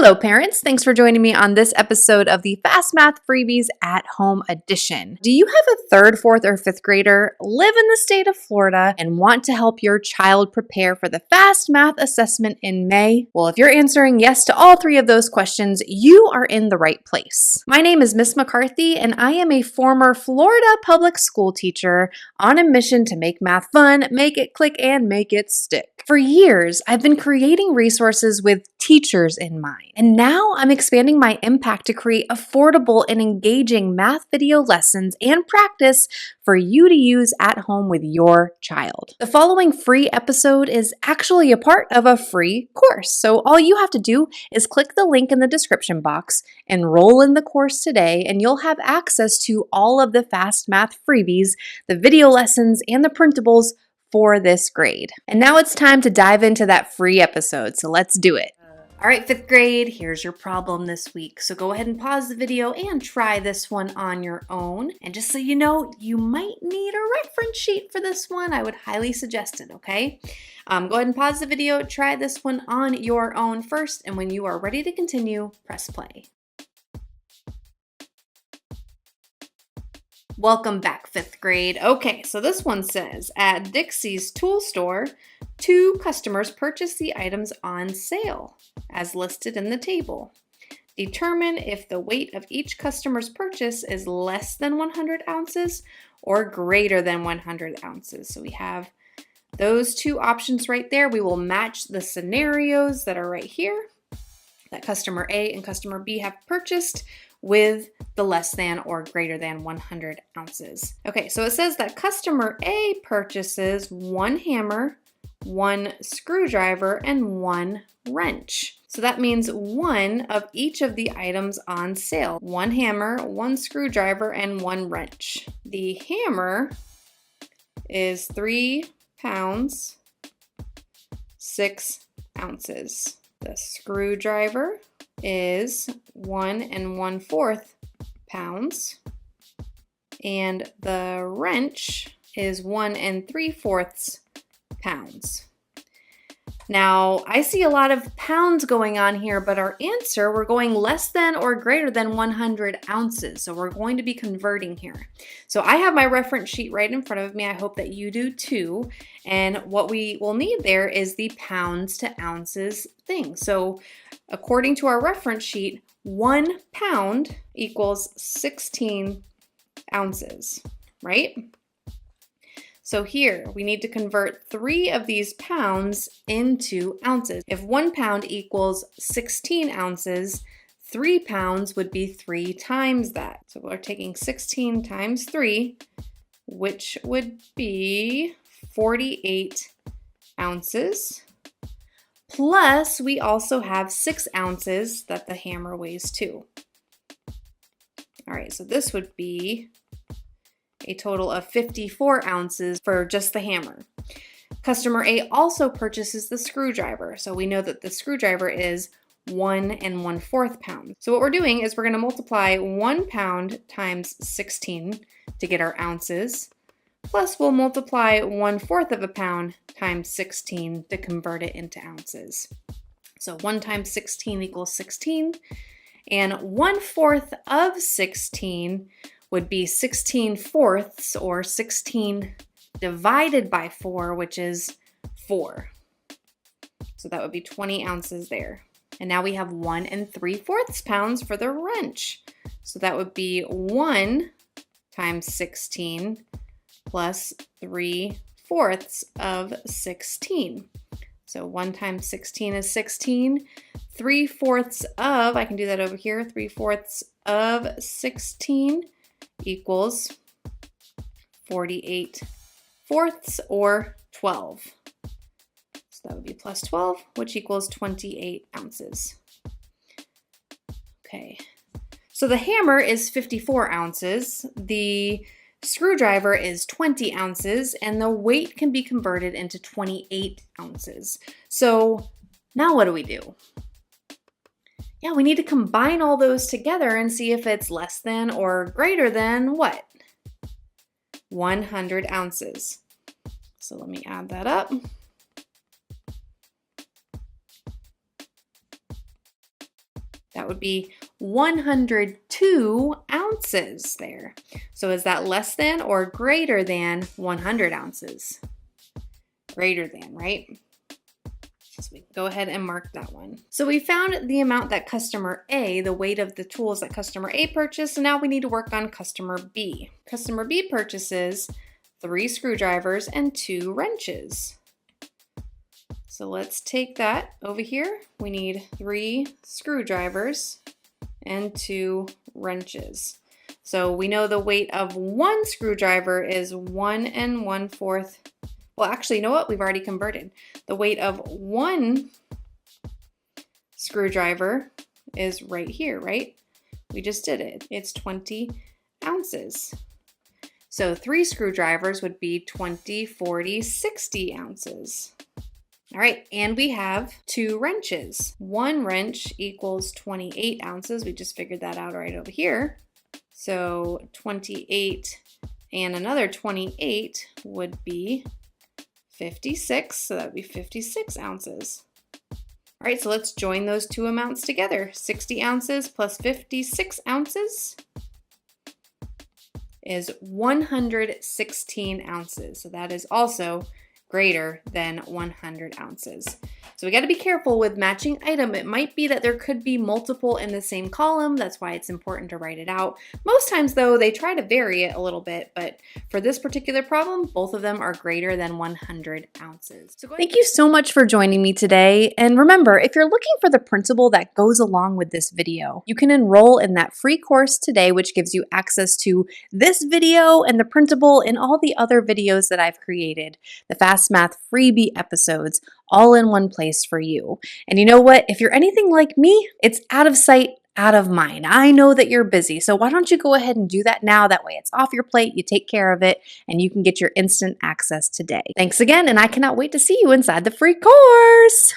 Hello, parents. Thanks for joining me on this episode of the Fast Math Freebies at Home Edition. Do you have a third, fourth, or fifth grader, live in the state of Florida, and want to help your child prepare for the Fast Math assessment in May? Well, if you're answering yes to all three of those questions, you are in the right place. My name is Miss McCarthy, and I am a former Florida public school teacher on a mission to make math fun, make it click, and make it stick. For years, I've been creating resources with teachers in mind, and now I'm expanding my impact to create affordable and engaging math video lessons and practice for you to use at home with your child. The following free episode is actually a part of a free course, so all you have to do is click the link in the description box, enroll in the course today, and you'll have access to all of the Fast Math freebies, the video lessons, and the printables for this grade. And now it's time to dive into that free episode, so let's do it. All right, fifth grade, here's your problem this week. So go ahead and pause the video and try this one on your own. And just so you know, you might need a reference sheet for this one. I would highly suggest it, okay? Go ahead and pause the video, try this one on your own first, and when you are ready to continue, press play. Welcome back, fifth grade. Okay, so this one says, at Dixie's tool store, 2 customers purchased the items on sale, as listed in the table. Determine if the weight of each customer's purchase is less than 100 ounces or greater than 100 ounces. So we have those 2 options right there. We will match the scenarios that are right here that customer A and customer B have purchased with the less than or greater than 100 ounces. Okay, so it says that customer A purchases 1 hammer, 1 screwdriver, and 1 wrench. So that means 1 of each of the items on sale. 1 hammer, 1 screwdriver, and 1 wrench. The hammer is 3 pounds, 6 ounces. The screwdriver is 1 1/4 pounds, and the wrench is 1 3/4 pounds. Now, I see a lot of pounds going on here, but our answer, we're going less than or greater than 100 ounces. So we're going to be converting here. So I have my reference sheet right in front of me. I hope that you do too. And what we will need there is the pounds to ounces thing. So according to our reference sheet, 1 pound equals 16 ounces, right? So here, we need to convert 3 of these pounds into ounces. If 1 pound equals 16 ounces, 3 pounds would be 3 times that. So we're taking 16 times 3, which would be 48 ounces. Plus, we also have 6 ounces that the hammer weighs too. All right, so this would be a total of 54 ounces for just the hammer. Customer A also purchases the screwdriver. So we know that the screwdriver is 1 1/4 pounds. So what we're doing is we're going to multiply 1 pound times 16 to get our ounces. Plus we'll multiply 1/4 of a pound times 16 to convert it into ounces. So 1 times 16 equals 16. And 1/4 of 16 would be 16/4 or 16 divided by 4, which is 4. So that would be 20 ounces there. And now we have 1 3/4 pounds for the wrench. So that would be 1 times 16 plus 3/4 of 16. So 1 times 16 is 16. 3/4 of, I can do that over here, 3/4 of 16 equals 48/4 or 12. So that would be plus 12, which equals 28 ounces. Okay, so the hammer is 54 ounces, the screwdriver is 20 ounces, and the weight can be converted into 28 ounces. So now what do we do? Yeah, we need to combine all those together and see if it's less than or greater than what? 100 ounces. So let me add that up. That would be 102 ounces there. So is that less than or greater than 100 ounces? Greater than, right? So we go ahead and mark that one. So we found the amount that customer A, the weight of the tools that customer A purchased, and now we need to work on customer B. Customer B purchases 3 screwdrivers and 2 wrenches. So let's take that over here. We need 3 screwdrivers and 2 wrenches. So we know the weight of 1 screwdriver is 1 1/4. Well, actually, you know what? We've already converted. The weight of 1 screwdriver is right here, right? We just did it. It's 20 ounces. So 3 screwdrivers would be 20, 40, 60 ounces. All right, and we have 2 wrenches. 1 wrench equals 28 ounces. We just figured that out right over here. So 28 and another 28 would be 56, so that would be 56 ounces. All right, so let's join those 2 amounts together. 60 ounces plus 56 ounces is 116 ounces. So that is also greater than 100 ounces. So we got to be careful with matching item. It might be that there could be multiple in the same column. That's why it's important to write it out. Most times though, they try to vary it a little bit, but for this particular problem, both of them are greater than 100 ounces. So thank you so much for joining me today. And remember, if you're looking for the principle that goes along with this video, you can enroll in that free course today, which gives you access to this video and the printable and all the other videos that I've created, the Fast Math freebie episodes, all in one place for you. And you know what? If you're anything like me, it's out of sight, out of mind. I know that you're busy, so why don't you go ahead and do that now? That way it's off your plate, you take care of it, and you can get your instant access today. Thanks again, and I cannot wait to see you inside the free course.